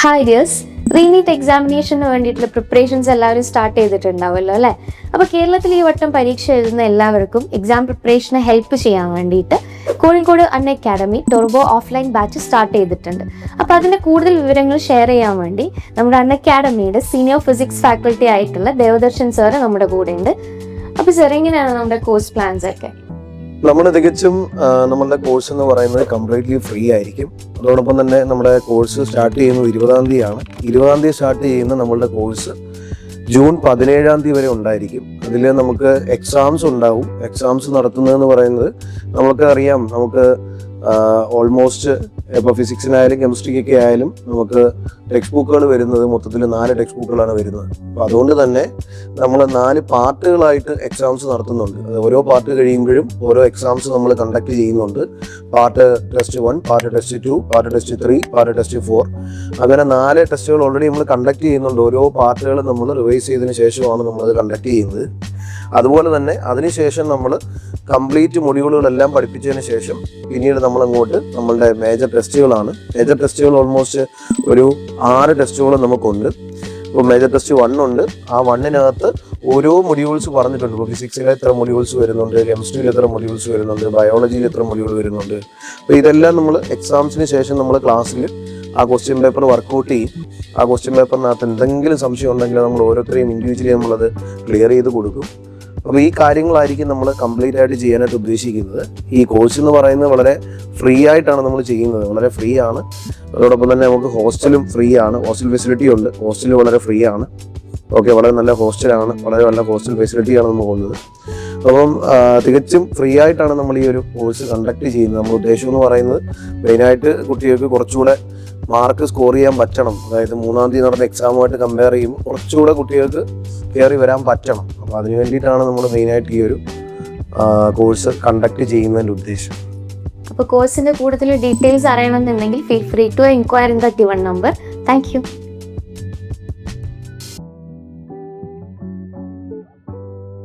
Hi dears, റീനീറ്റ് എക്സാമിനേഷന് വേണ്ടിയിട്ടുള്ള preparations എല്ലാവരും start ചെയ്തിട്ടുണ്ടാവുമല്ലോ അല്ലേ? അപ്പോൾ കേരളത്തിൽ ഈ വട്ടം പരീക്ഷ എഴുതുന്ന എല്ലാവർക്കും എക്സാം പ്രിപ്പറേഷനെ ഹെൽപ്പ് ചെയ്യാൻ വേണ്ടിയിട്ട് Kozhikode Unacademy turbo offline batch start ചെയ്തിട്ടുണ്ട്. അപ്പോൾ അതിൻ്റെ കൂടുതൽ വിവരങ്ങൾ ഷെയർ ചെയ്യാൻ വേണ്ടി നമ്മുടെ അൺ അക്കാഡമിയുടെ സീനിയർ ഫിസിക്സ് ഫാക്കൽറ്റി ആയിട്ടുള്ള ദേവദർശൻ സാർ നമ്മുടെ കൂടെ ഉണ്ട്. അപ്പോൾ സാർ, എങ്ങനെയാണ് നമ്മുടെ കോഴ്സ് പ്ലാൻസ് ഒക്കെ? നമ്മൾ തികച്ചും നമ്മളുടെ കോഴ്സ് എന്ന് പറയുന്നത് കംപ്ലീറ്റ്ലി ഫ്രീ ആയിരിക്കും. അതോടൊപ്പം തന്നെ നമ്മുടെ കോഴ്സ് സ്റ്റാർട്ട് ചെയ്യുന്നത് 20-ാം തീയതിയാണ്. 20-ാം തീയതി സ്റ്റാർട്ട് ചെയ്യുന്ന നമ്മളുടെ കോഴ്സ് ജൂൺ 17-ാം തീയതി വരെ ഉണ്ടായിരിക്കും. അതിൽ നമുക്ക് എക്സാംസ് ഉണ്ടാവും. എക്സാംസ് നടത്തുന്നതെന്ന് പറയുന്നത് നമുക്ക് അറിയാം, നമുക്ക് ഓൾമോസ്റ്റ് ഇപ്പോൾ ഫിസിക്സിനായാലും കെമിസ്ട്രിക്കൊക്കെ ആയാലും നമുക്ക് ടെക്സ്റ്റ് ബുക്കുകൾ വരുന്നത് മൊത്തത്തിൽ 4 ടെക്സ്റ്റ് ബുക്കുകളാണ് വരുന്നത്. അപ്പോൾ അതുകൊണ്ട് തന്നെ നമ്മൾ 4 പാർട്ടുകളായിട്ട് എക്സാംസ് നടത്തുന്നുണ്ട്. ഓരോ പാർട്ട് കഴിയുമ്പോഴും ഓരോ എക്സാംസ് നമ്മൾ കണ്ടക്ട് ചെയ്യുന്നുണ്ട്. Part test 1, part test 2, part test 3, part test 4, അങ്ങനെ 4 ടെസ്റ്റുകൾ ഓൾറെഡി നമ്മൾ കണ്ടക്ട് ചെയ്യുന്നുണ്ട്. ഓരോ പാർട്ടുകൾ നമ്മൾ റിവൈസ് ചെയ്തതിന് ശേഷമാണ് നമ്മളത് കണ്ടക്ട് ചെയ്യുന്നത്. അതുപോലെ തന്നെ അതിനുശേഷം നമ്മൾ കംപ്ലീറ്റ് മൊഡ്യൂളുകളെല്ലാം പഠിപ്പിച്ചതിന് ശേഷം പിന്നീട് നമ്മളങ്ങോട്ട് നമ്മളുടെ മേജർ ടെസ്റ്റുകളാണ്. മേജർ ടെസ്റ്റുകൾ ഓൾമോസ്റ്റ് ഒരു 6 ടെസ്റ്റുകൾ നമുക്കുണ്ട്. ഇപ്പോൾ മേജർ ടെസ്റ്റ് 1 ഉണ്ട്. ആ 1-നകത്ത് ഓരോ മൊഡ്യൂൾസ് പറഞ്ഞിട്ടുണ്ട്. ഇപ്പോൾ ഫിസിക്സിൽ എത്ര മൊഡ്യൂൾസ് വരുന്നുണ്ട്, കെമിസ്ട്രിയിൽ എത്ര മൊഡ്യൂൾസ് വരുന്നുണ്ട്, ബയോളജിയിൽ എത്ര മൊഡ്യൂൾ വരുന്നുണ്ട്. അപ്പോൾ ഇതെല്ലാം നമ്മൾ എക്സാംസിന് ശേഷം നമ്മൾ ക്ലാസ്സിൽ ആ ക്വസ്റ്റ്യൻ പേപ്പർ വർക്കൗട്ട് ചെയ്യും. ആ ക്വസ്റ്റ്യൻ പേപ്പറിനകത്ത് എന്തെങ്കിലും സംശയം ഉണ്ടെങ്കിൽ നമ്മൾ ഓരോരുത്തരെയും ഇൻഡിവിജ്വലി നമ്മളത് ക്ലിയർ ചെയ്ത് കൊടുക്കും. അപ്പോൾ ഈ കാര്യങ്ങളായിരിക്കും നമ്മൾ കംപ്ലീറ്റ് ആയിട്ട് ചെയ്യാനായിട്ട് ഉദ്ദേശിക്കുന്നത്. ഈ കോഴ്സ് എന്ന് പറയുന്നത് വളരെ ഫ്രീ ആയിട്ടാണ് നമ്മൾ ചെയ്യുന്നത്. വളരെ ഫ്രീ ആണ്. അതോടൊപ്പം തന്നെ നമുക്ക് ഹോസ്റ്റലും ഫ്രീ ആണ്. ഹോസ്റ്റൽ ഫെസിലിറ്റി ഉണ്ട്. ഹോസ്റ്റൽ വളരെ ഫ്രീ ആണ്. ഓക്കെ, വളരെ നല്ല ഹോസ്റ്റലാണ്. വളരെ നല്ല ഹോസ്റ്റൽ ഫെസിലിറ്റിയാണ് നമ്മൾ പോകുന്നത്. അപ്പം തികച്ചും ഫ്രീ ആയിട്ടാണ് നമ്മൾ ഈ ഒരു കോഴ്സ് കണ്ടക്ട് ചെയ്യുന്നത്. നമ്മുടെ ഉദ്ദേശം എന്ന് പറയുന്നത് മെയിനായിട്ട് കുട്ടികൾക്ക് കുറച്ചുകൂടെ മാർക്ക് സ്കോർ ചെയ്യാൻ പറ്റണം. അതായത് 3-ാം തീയതി നടന്ന എക്സാമുമായിട്ട് കമ്പയർ ചെയ്യുമ്പോൾ കുറച്ചുകൂടെ കുട്ടികൾക്ക് കയറി വരാൻ പറ്റണം. അപ്പോൾ അതിന് വേണ്ടിയിട്ടാണ് നമ്മൾ മെയിനായിട്ട് ഈ ഒരു കോഴ്സ് കണ്ടക്ട് ചെയ്യുന്നതിൻ്റെ ഉദ്ദേശം. അപ്പോൾ കോഴ്സിൻ്റെ കൂടുതൽ ഡീറ്റെയിൽസ് അറിയണമെന്നുണ്ടെങ്കിൽ feel free to enquire in the given number. Thank U.